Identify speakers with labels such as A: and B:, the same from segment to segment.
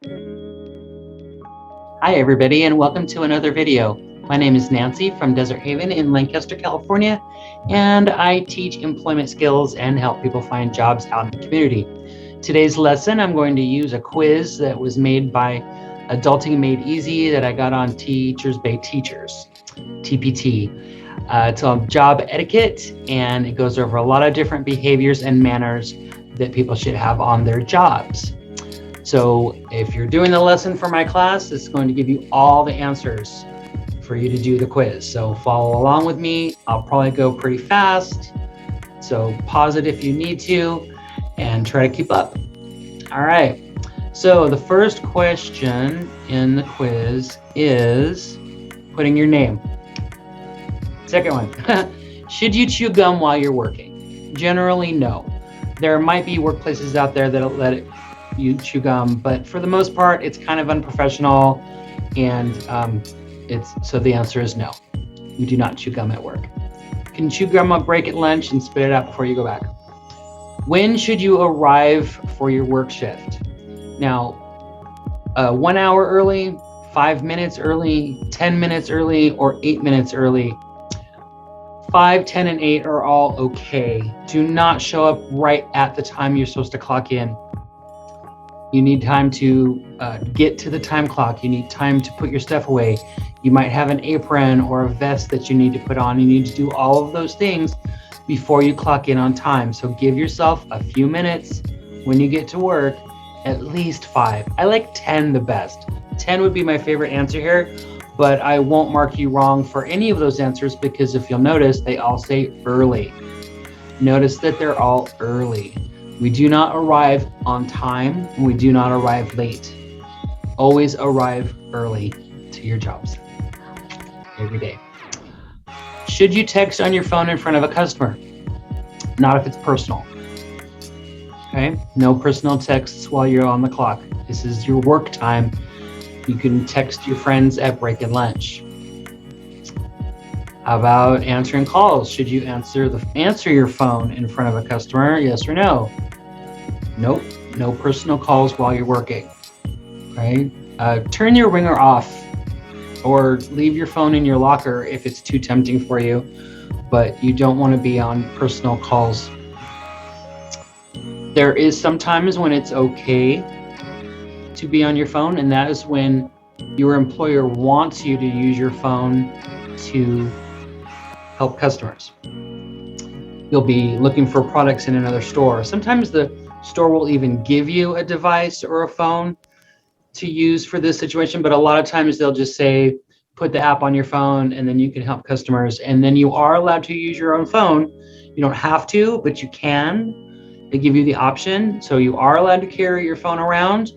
A: Hi everybody, and welcome to another video. My name is Nancy from Desert Haven in Lancaster, California, and I teach employment skills and help people find jobs out in the community. Today's lesson, I'm going to use a quiz that was made by Adulting Made Easy that I got on Teachers Bay Teachers, TPT. It's on job etiquette, and it goes over a lot of different behaviors and manners that people should have on their jobs. So if you're doing the lesson for my class, it's going to give you all the answers for you to do the quiz. So follow along with me. I'll probably go pretty fast. So pause it if you need to and try to keep up. All right. So the first question in the quiz is putting your name. Second one, should you chew gum while you're working? Generally, no. There might be workplaces out there that'll let you chew gum, but for the most part, it's kind of unprofessional, and so the answer is no. You do not chew gum at work. You can chew gum on break at lunch and spit it out before you go back. When should you arrive for your work shift? Now, 1 hour early, 5 minutes early, 10 minutes early, or 8 minutes early. 5, 10, and 8 are all okay. Do not show up right at the time you're supposed to clock in. You need time to get to the time clock. You need time to put your stuff away. You might have an apron or a vest that you need to put on. You need to do all of those things before you clock in on time. So give yourself a few minutes when you get to work, at least 5. I like 10 the best. 10 would be my favorite answer here, but I won't mark you wrong for any of those answers because if you'll notice, they all say early. Notice that they're all early. We do not arrive on time, and we do not arrive late. Always arrive early to your jobs every day. Should you text on your phone in front of a customer? Not if it's personal. Okay, no personal texts while you're on the clock. This is your work time. You can text your friends at break and lunch. How about answering calls? Should you answer your phone in front of a customer? Yes or no? Nope, no personal calls while you're working. Okay, turn your ringer off or leave your phone in your locker if it's too tempting for you, but you don't want to be on personal calls. There is sometimes when it's okay to be on your phone, and that is when your employer wants you to use your phone to help customers. You'll be looking for products in another store. Sometimes the store will even give you a device or a phone to use for this situation, but a lot of times they'll just say, put the app on your phone and then you can help customers. And then you are allowed to use your own phone. You don't have to, but you can. They give you the option. So you are allowed to carry your phone around,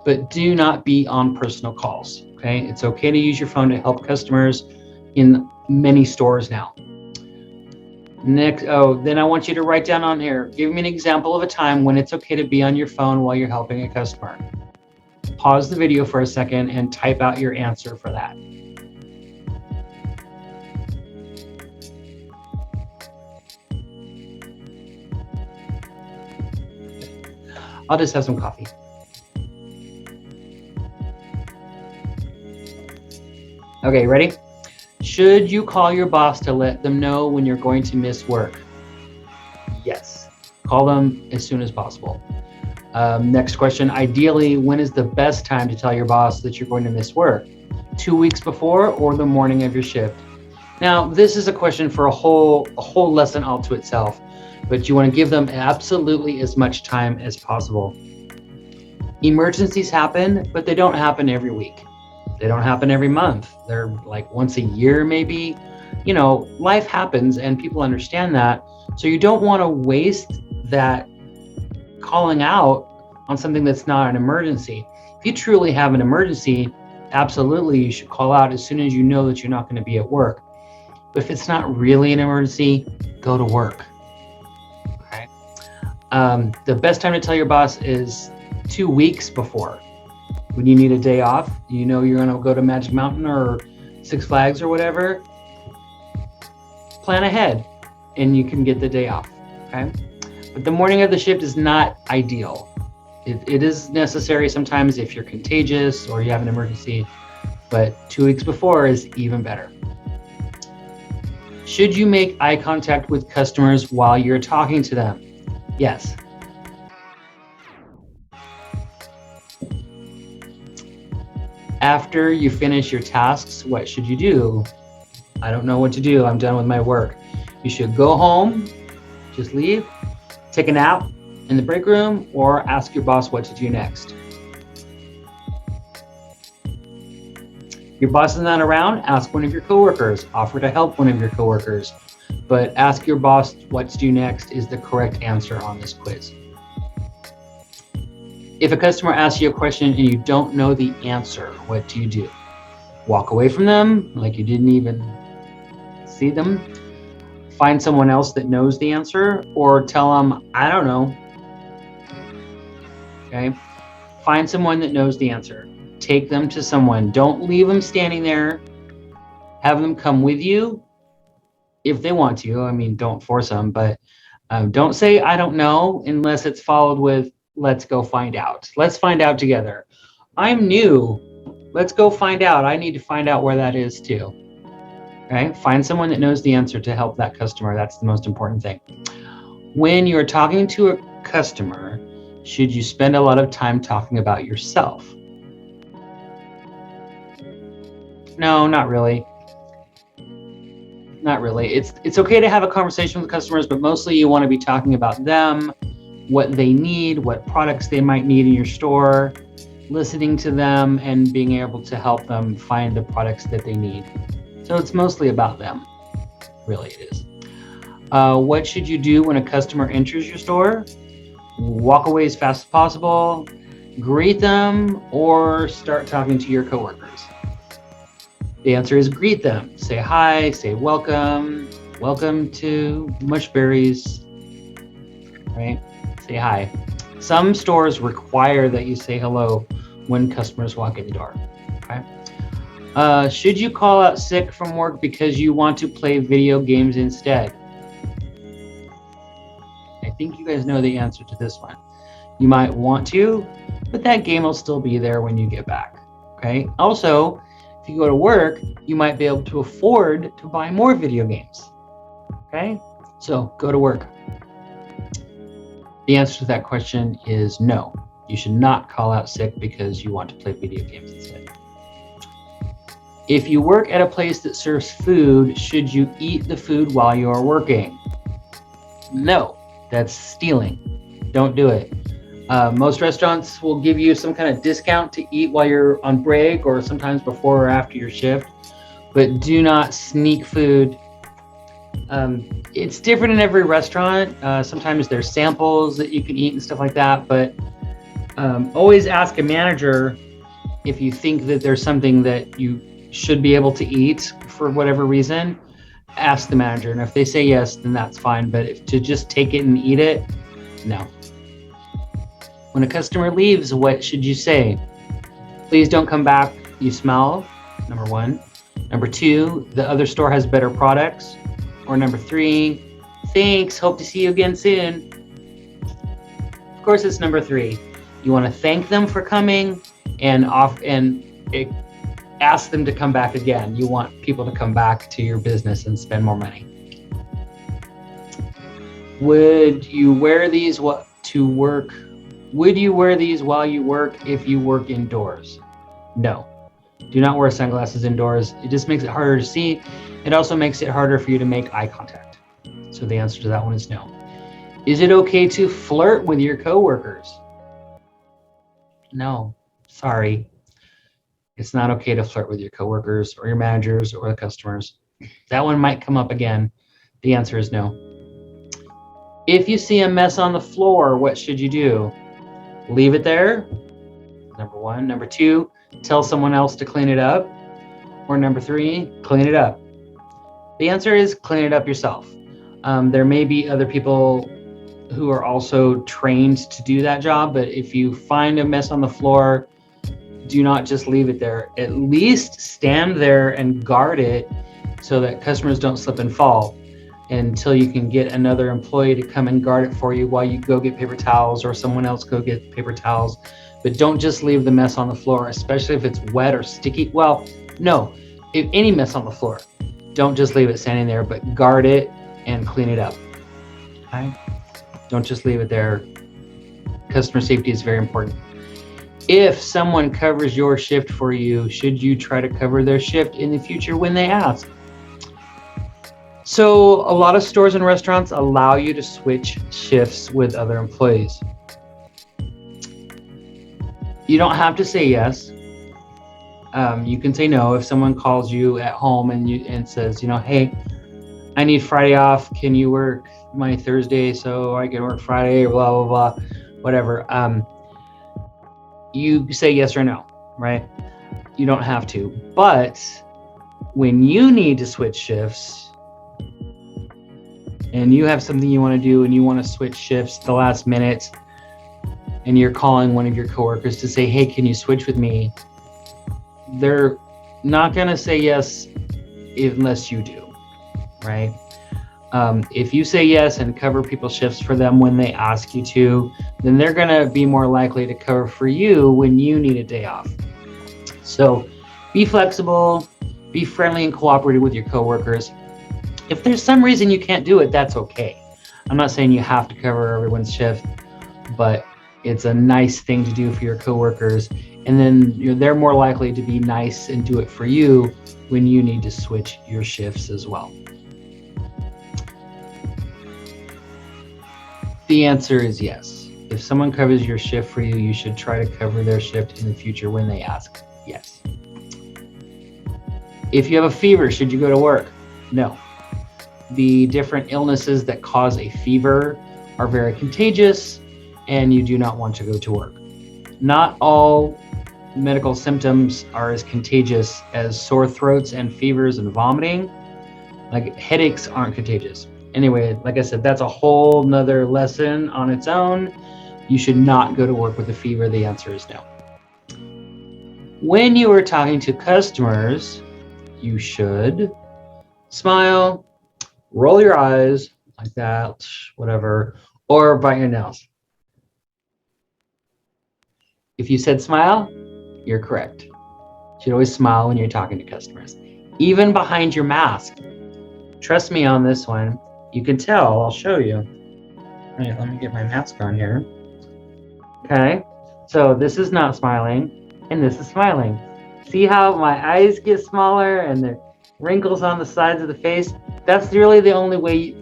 A: but do not be on personal calls. Okay, it's okay to use your phone to help customers in many stores now. Next, then I want you to write down on here, give me an example of a time when it's okay to be on your phone while you're helping a customer. Pause the video for a second and type out your answer for that. I'll just have some coffee. Okay, ready? Should you call your boss to let them know when you're going to miss work? Yes, call them as soon as possible. Next question, ideally, when is the best time to tell your boss that you're going to miss work? 2 weeks before or the morning of your shift? Now, this is a question for a whole lesson all to itself, but you want to give them absolutely as much time as possible. Emergencies happen, but they don't happen every week. They don't happen every month. They're like once a year, maybe. You know, life happens and people understand that. So you don't want to waste that calling out on something that's not an emergency. If you truly have an emergency, absolutely you should call out as soon as you know that you're not going to be at work. But if it's not really an emergency, go to work. Okay. The best time to tell your boss is 2 weeks before. When you need a day off, you know you're going to go to Magic Mountain or Six Flags or whatever, plan ahead and you can get the day off, okay? But the morning of the shift is not ideal. It is necessary sometimes if you're contagious or you have an emergency, but 2 weeks before is even better. Should you make eye contact with customers while you're talking to them? Yes. After you finish your tasks, what should you do? I don't know what to do. I'm done with my work. You should go home, just leave, take a nap in the break room, or ask your boss what to do next. Your boss is not around, ask one of your coworkers. Offer to help one of your coworkers. But ask your boss what to do next is the correct answer on this quiz. If a customer asks you a question and you don't know the answer, what do you do? Walk away from them like you didn't even see them? Find someone else that knows the answer, or tell them, I don't know. Okay? Find someone that knows the answer. Take them to someone. Don't leave them standing there. Have them come with you if they want to. I mean, don't force them, but don't say, I don't know, unless it's followed with, let's go find out. Let's find out together. I'm new. Let's go find out. I need to find out where that is too. Okay? Find someone that knows the answer to help that customer. That's the most important thing. When you're talking to a customer, should you spend a lot of time talking about yourself? No, not really. Not really. It's okay to have a conversation with customers, but mostly you want to be talking about them, what they need, what products they might need in your store, listening to them and being able to help them find the products that they need. So it's mostly about them. Really, it is. What should you do when a customer enters your store? Walk away as fast as possible, greet them, or start talking to your coworkers? The answer is greet them. Say hi, say welcome, welcome to Mushberries, right? Say hi. Some stores require that you say hello when customers walk in the door, okay? Should you call out sick from work because you want to play video games instead? I think you guys know the answer to this one. You might want to, but that game will still be there when you get back, okay? Also, if you go to work, you might be able to afford to buy more video games, okay? So go to work. The answer to that question is no. You should not call out sick because you want to play video games instead. If you work at a place that serves food, should you eat the food while you are working? No, that's stealing. Don't do it. Most restaurants will give you some kind of discount to eat while you're on break, or sometimes before or after your shift, but do not sneak food. It's different in every restaurant. Sometimes there's samples that you can eat and stuff like that, but always ask a manager if you think that there's something that you should be able to eat for whatever reason. Ask the manager, and if they say yes, then that's fine, but if to just take it and eat it, no. When a customer leaves, what should you say? Please don't come back, you smell, number one. Number two, the other store has better products. Or number three, thanks, hope to see you again soon. Of course, it's number three. You want to thank them for coming and ask them to come back again. You want people to come back to your business and spend more money. Would you wear these to work? Would you wear these while you work if you work indoors? No. Do not wear sunglasses indoors. It just makes it harder to see. It also makes it harder for you to make eye contact. So the answer to that one is no. Is it okay to flirt with your coworkers? No, sorry. It's not okay to flirt with your coworkers or your managers or the customers. That one might come up again. The answer is no. If you see a mess on the floor, what should you do? Leave it there, number one. Number two, tell someone else to clean it up. Or number three, clean it up. The answer is clean it up yourself. There may be other people who are also trained to do that job, but if you find a mess on the floor, do not just leave it there. At least stand there and guard it so that customers don't slip and fall. until you can get another employee to come and guard it for you while you go get paper towels, or someone else go get paper towels. But don't just leave the mess on the floor, especially if it's wet or sticky. Well, no, if any mess on the floor, don't just leave it standing there, but guard it and clean it up. Okay? Don't just leave it there. Customer safety is very important. If someone covers your shift for you, should you try to cover their shift in the future when they ask? So a lot of stores and restaurants allow you to switch shifts with other employees. You don't have to say yes. You can say no. If someone calls you at home and says, hey, I need Friday off. Can you work my Thursday so I can work Friday, or blah, blah, blah, whatever. You say yes or no, right? You don't have to. But when you need to switch shifts and you have something you want to do and you want to switch shifts at the last minute, and you're calling one of your coworkers to say, hey, can you switch with me? They're not going to say yes unless you do, right? If you say yes and cover people's shifts for them when they ask you to, then they're going to be more likely to cover for you when you need a day off. So be flexible, be friendly and cooperative with your coworkers. If there's some reason you can't do it, that's okay. I'm not saying you have to cover everyone's shift, but it's a nice thing to do for your coworkers. And then they're more likely to be nice and do it for you when you need to switch your shifts as well. The answer is yes. If someone covers your shift for you, you should try to cover their shift in the future when they ask. Yes. If you have a fever, should you go to work? No. The different illnesses that cause a fever are very contagious, and you do not want to go to work. Not all medical symptoms are as contagious as sore throats and fevers and vomiting. Like headaches aren't contagious. Anyway, like I said, that's a whole nother lesson on its own. You should not go to work with a fever. The answer is no. When you are talking to customers, you should smile, roll your eyes like that, whatever, or bite your nails. If you said smile, you're correct. You should always smile when you're talking to customers, even behind your mask. Trust me on this one. You can tell, I'll show you. All right, let me get my mask on here. Okay, so this is not smiling, and this is smiling. See how my eyes get smaller and the wrinkles on the sides of the face? That's really the only way you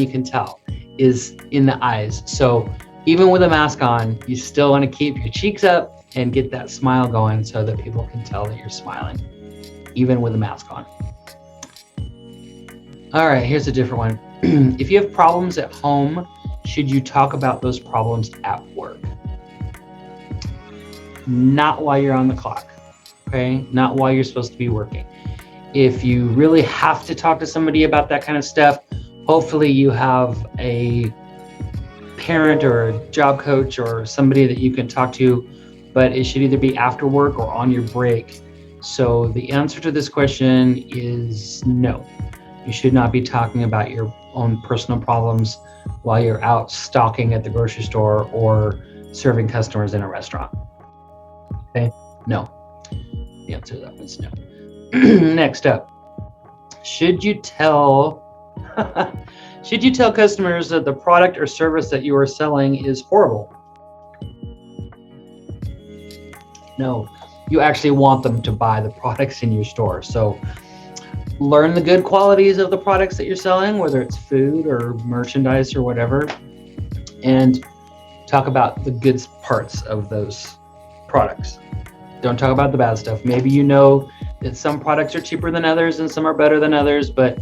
A: can tell, is in the eyes. So even with a mask on, you still want to keep your cheeks up and get that smile going so that people can tell that you're smiling, even with a mask on. All right, here's a different one. If you have problems at home, should you talk about those problems at work? Not while you're on the clock, okay? Not while you're supposed to be working. If you really have to talk to somebody about that kind of stuff, hopefully you have a parent or a job coach or somebody that you can talk to, but it should either be after work or on your break. So the answer to this question is no. You should not be talking about your own personal problems while you're out stocking at the grocery store or serving customers in a restaurant. Okay, no. The answer to that was no. Next up, should you tell customers that the product or service that you are selling is horrible? No, you actually want them to buy the products in your store. So learn the good qualities of the products that you're selling, whether it's food or merchandise or whatever, and talk about the good parts of those products. Don't talk about the bad stuff. Maybe you know that some products are cheaper than others and some are better than others, but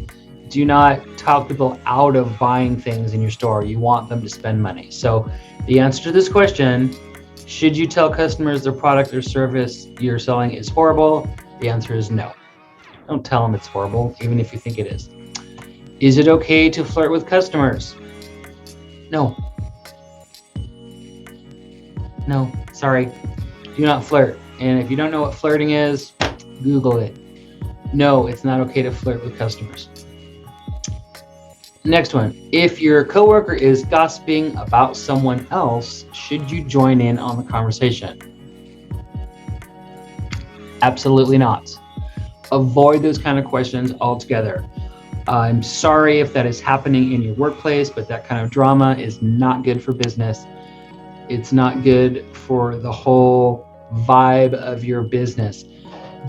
A: do not talk people out of buying things in your store. You want them to spend money. So the answer to this question, should you tell customers the product or service you're selling is horrible? The answer is no. Don't tell them it's horrible, even if you think it is. Is it okay to flirt with customers? No. No, sorry. Do not flirt. And if you don't know what flirting is, Google it. No, it's not okay to flirt with customers. Next one, if your coworker is gossiping about someone else, should you join in on the conversation? Absolutely not. Avoid those kind of questions altogether. I'm sorry if that is happening in your workplace, but that kind of drama is not good for business. It's not good for the whole vibe of your business.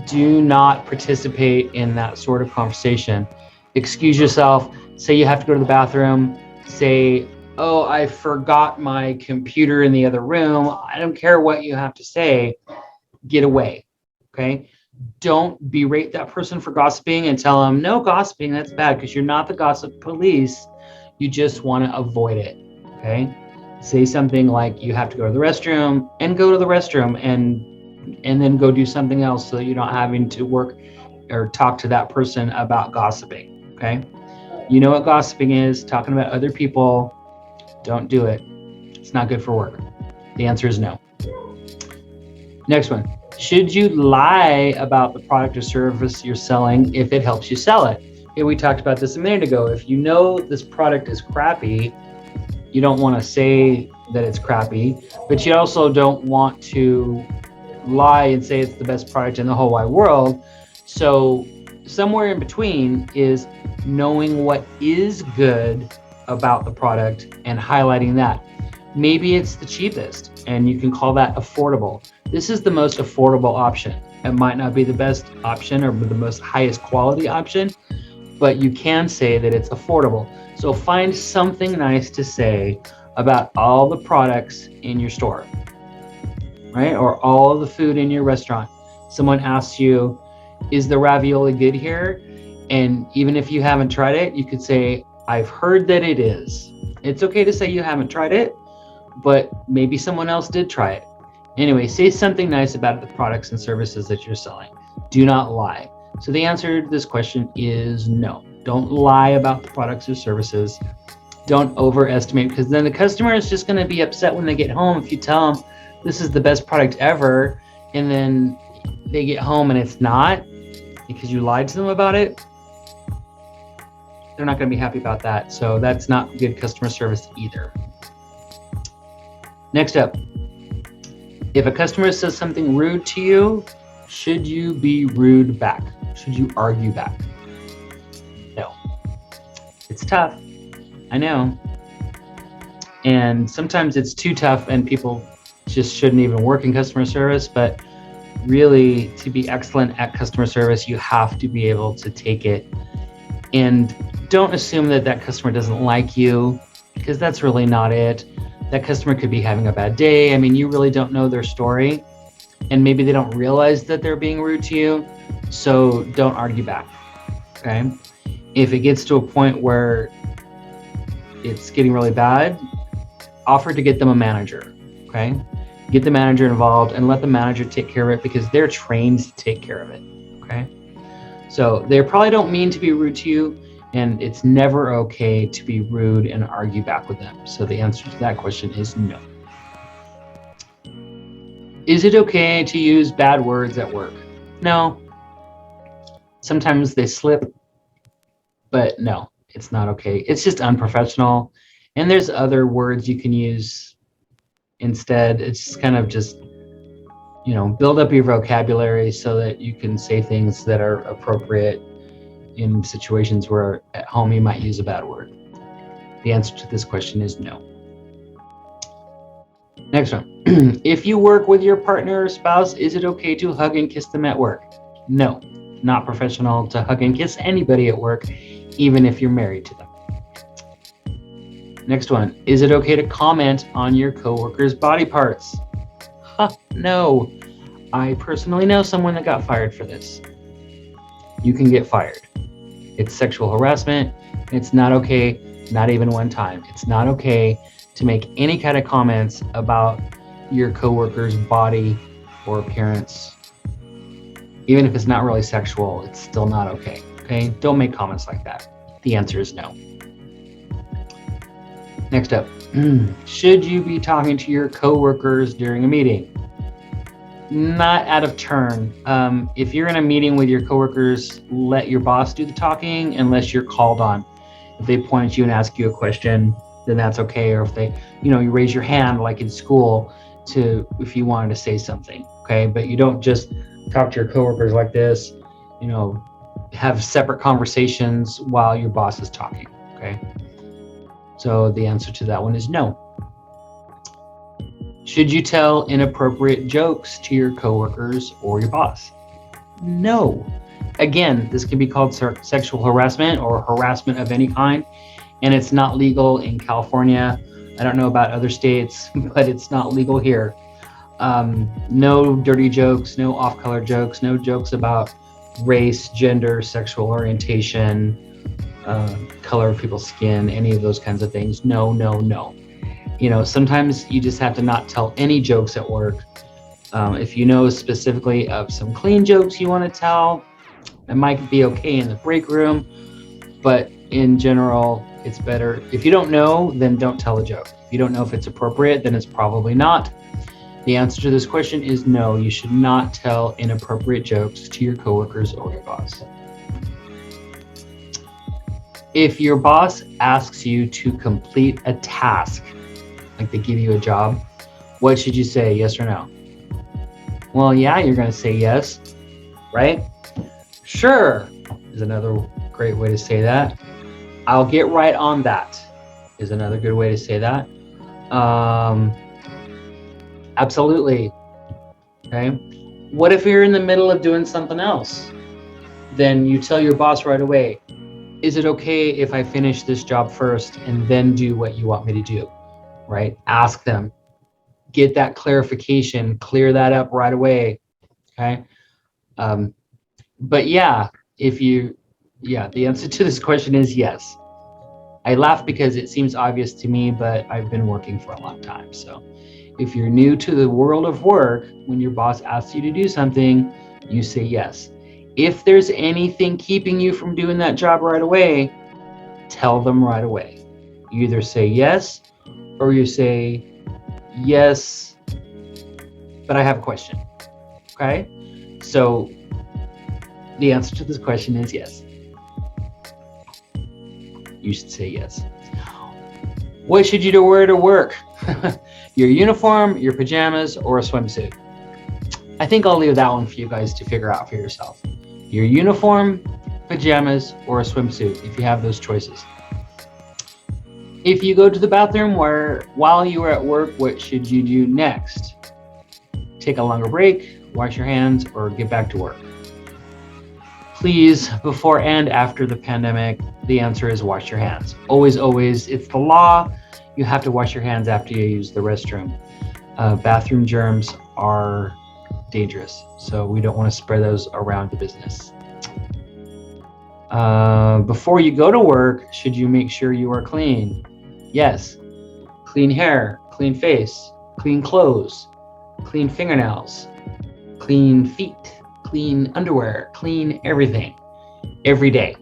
A: Do not participate in that sort of conversation. Excuse yourself. Say you have to go to the bathroom. Say, oh, I forgot my computer in the other room. I don't care what you have to say. Get away, okay? Don't berate that person for gossiping and tell them, no gossiping, that's bad, because you're not the gossip police. You just want to avoid it, okay? Say something like you have to go to the restroom, and go to the restroom, and then go do something else so that you're not having to work or talk to that person about gossiping, okay? You know what gossiping is, talking about other people. Don't do it. It's not good for work. The answer is no. Next one. Should you lie about the product or service you're selling if it helps you sell it? Okay, we talked about this a minute ago. If you know this product is crappy, you don't want to say that it's crappy, but you also don't want to lie and say it's the best product in the whole wide world. So somewhere in between is knowing what is good about the product and highlighting that. Maybe it's the cheapest and you can call that affordable. This is the most affordable option. It might not be the best option or the most highest quality option, but you can say that it's affordable. So find something nice to say about all the products in your store, right? Or all of the food in your restaurant. Someone asks you, is the ravioli good here? And even if you haven't tried it, you could say, I've heard that it is. It's okay to say you haven't tried it, but maybe someone else did try it. Anyway, say something nice about the products and services that you're selling. Do not lie. So the answer to this question is no. Don't lie about the products or services. Don't overestimate, because then the customer is just going to be upset when they get home if you tell them this is the best product ever, and then they get home and it's not because you lied to them about it. They're not going to be happy about that. So that's not good customer service either. Next up, if a customer says something rude to you, should you be rude back? Should you argue back? No. It's tough. I know. And sometimes it's too tough and people just shouldn't even work in customer service, but really to be excellent at customer service, you have to be able to take it. And don't assume that that customer doesn't like you, because that's really not it. That customer could be having a bad day. I mean, you really don't know their story, and maybe they don't realize that they're being rude to you. So don't argue back, okay? If it gets to a point where it's getting really bad, offer to get them a manager, okay? Get the manager involved and let the manager take care of it, because they're trained to take care of it, okay? So they probably don't mean to be rude to you, and it's never okay to be rude and argue back with them. So the answer to that question is no. Is it okay to use bad words at work? No. Sometimes they slip, but no, it's not okay. It's just unprofessional. And there's other words you can use instead. It's kind of just, you know, build up your vocabulary so that you can say things that are appropriate in situations where at home you might use a bad word. The answer to this question is no. Next one. If you work with your partner or spouse, is it okay to hug and kiss them at work? No, not professional to hug and kiss anybody at work, even if you're married to them. Next one. Is it okay to comment on your coworker's body parts? No. I personally know someone that got fired for this. You can get fired. It's sexual harassment. It's not okay, not even one time. It's not okay to make any kind of comments about your coworker's body or appearance. Even if it's not really sexual, it's still not okay, okay? Don't make comments like that. The answer is no. Next up, should you be talking to your coworkers during a meeting? Not out of turn. If you're in a meeting with your coworkers, let your boss do the talking unless you're called on. If they point at you and ask you a question, then that's okay. Or if they, you raise your hand like in school if you wanted to say something, okay? But you don't just talk to your coworkers like this, have separate conversations while your boss is talking, okay? So the answer to that one is no. Should you tell inappropriate jokes to your coworkers or your boss? No. Again, this can be called sexual harassment or harassment of any kind, and it's not legal in California. I don't know about other states, but it's not legal here. No dirty jokes, no off-color jokes, no jokes about race, gender, sexual orientation, color of people's skin, any of those kinds of things. No, no, no. Sometimes you just have to not tell any jokes at work. If you know specifically of some clean jokes you want to tell, it might be okay in the break room, but in general, it's better. If you don't know, then don't tell a joke. If you don't know if it's appropriate, then it's probably not. The answer to this question is no, you should not tell inappropriate jokes to your coworkers or your boss. If your boss asks you to complete a task, like they give you a job, what should you say, yes or no? Well, yeah, you're going to say yes, right? Sure is another great way to say that. I'll get right on that is another good way to say that. Absolutely. Okay. What if you're in the middle of doing something else? Then you tell your boss right away, is it okay if I finish this job first and then do what you want me to do? Right? Ask them, get that clarification, clear that up right away. Okay. But yeah, the answer to this question is yes. I laugh because it seems obvious to me, but I've been working for a long time. So if you're new to the world of work, when your boss asks you to do something, you say yes. If there's anything keeping you from doing that job right away, tell them right away. You either say yes, or you say, yes, but I have a question, okay? So the answer to this question is yes. You should say yes. What should you wear to work? Your uniform, your pajamas, or a swimsuit? I think I'll leave that one for you guys to figure out for yourself. Your uniform, pajamas, or a swimsuit, if you have those choices. If you go to the bathroom while you are at work, what should you do next? Take a longer break, wash your hands, or get back to work? Please, before and after the pandemic, the answer is wash your hands. Always, always. It's the law. You have to wash your hands after you use the restroom. Bathroom germs are dangerous, so we don't want to spread those around the business. Before you go to work, should you make sure you are clean? Yes. Clean hair, clean face, clean clothes, clean fingernails, clean feet, clean underwear, clean everything, every day.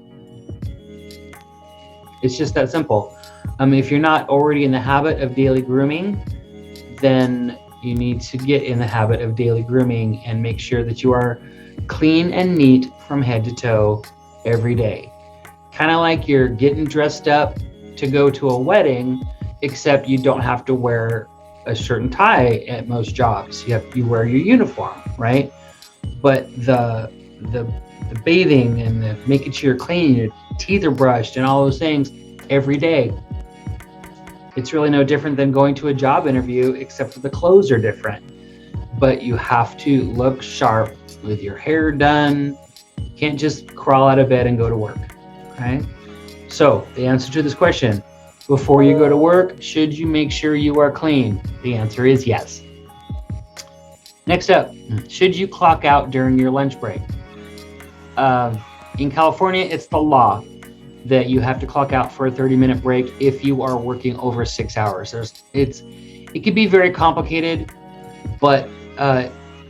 A: It's just that simple. If you're not already in the habit of daily grooming, then you need to get in the habit of daily grooming and make sure that you are clean and neat from head to toe every day. Kind of like you're getting dressed up to go to a wedding, except you don't have to wear a shirt and tie at most jobs. You wear your uniform, right? But the bathing and the making sure you're clean, your teeth are brushed and all those things every day. It's really no different than going to a job interview, except for the clothes are different. But you have to look sharp with your hair done. You can't just crawl out of bed and go to work, okay? So the answer to this question, before you go to work, should you make sure you are clean? The answer is yes. Next up, should you clock out during your lunch break? In California, it's the law that you have to clock out for a 30-minute break if you are working over 6 hours. It can be very complicated, but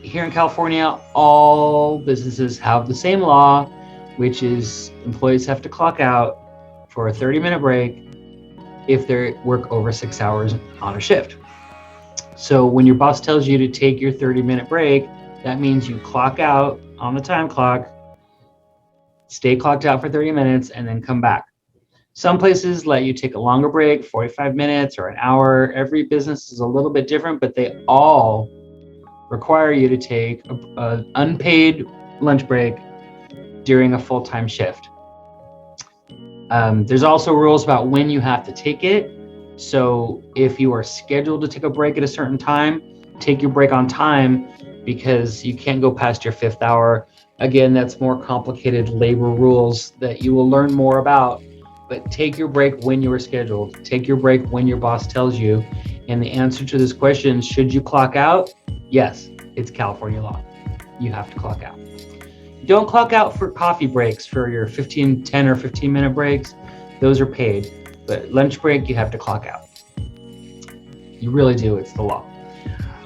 A: here in California, all businesses have the same law, which is employees have to clock out for a 30-minute break if they work over 6 hours on a shift. So when your boss tells you to take your 30-minute break, that means you clock out on the time clock, stay clocked out for 30 minutes, and then come back. Some places let you take a longer break, 45 minutes or an hour. Every business is a little bit different, but they all require you to take an unpaid lunch break during a full-time shift. There's also rules about when you have to take it. So if you are scheduled to take a break at a certain time, take your break on time, because you can't go past your 5th hour. Again, that's more complicated labor rules that you will learn more about, but take your break when you are scheduled. Take your break when your boss tells you. And the answer to this question, should you clock out? Yes, it's California law. You have to clock out. Don't clock out for coffee breaks, for your 10 or 15 minute breaks. Those are paid, but lunch break, you have to clock out. You really do, it's the law.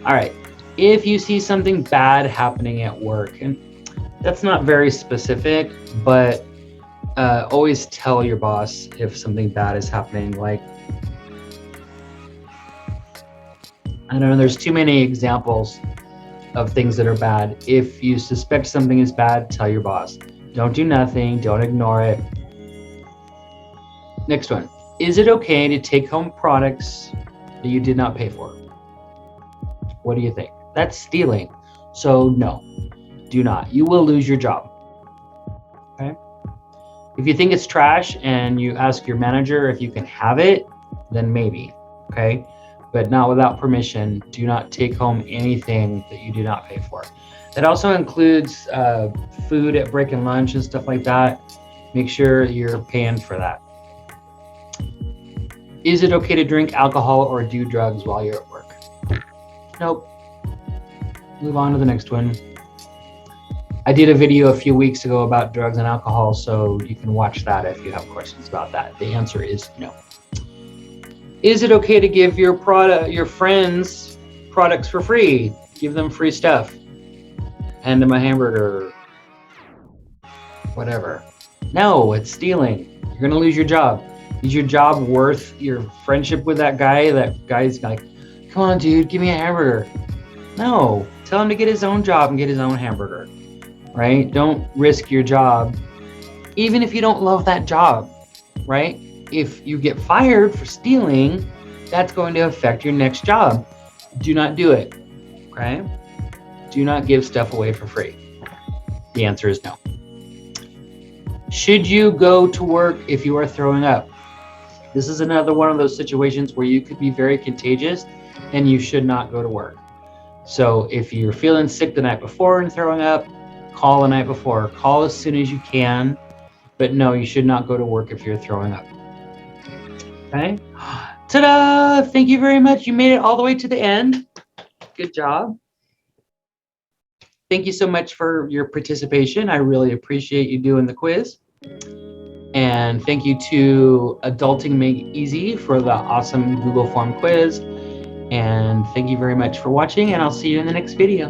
A: All right, if you see something bad happening at work, and that's not very specific, but always tell your boss if something bad is happening. Like, I don't know, there's too many examples of things that are bad. If you suspect something is bad, tell your boss. Don't do nothing, don't ignore it. Next one, is it okay to take home products that you did not pay for? What do you think? That's stealing. So no, do not. You will lose your job. Okay. If you think it's trash and you ask your manager if you can have it, then maybe. Okay. But not without permission. Do not take home anything that you do not pay for. That also includes food at break and lunch and stuff like that. Make sure you're paying for that. Is it okay to drink alcohol or do drugs while you're at work? Nope. Move on to the next one. I did a video a few weeks ago about drugs and alcohol, so you can watch that if you have questions about that. The answer is no. Is it okay to give your friends products for free? Give them free stuff. Hand them a hamburger. Whatever. No, it's stealing. You're gonna lose your job. Is your job worth your friendship with that guy? That guy's like, come on, dude, give me a hamburger. No, tell him to get his own job and get his own hamburger, right? Don't risk your job, even if you don't love that job, right? If you get fired for stealing, that's going to affect your next job. Do not do it, okay? Do not give stuff away for free. The answer is no. Should you go to work if you are throwing up? This is another one of those situations where you could be very contagious and you should not go to work. So if you're feeling sick the night before and throwing up, call the night before. Call as soon as you can, but no, you should not go to work if you're throwing up. Okay? Ta-da! Thank you very much. You made it all the way to the end. Good job. Thank you so much for your participation. I really appreciate you doing the quiz. And thank you to Adulting Made Easy for the awesome Google Form quiz. And thank you very much for watching, and I'll see you in the next video.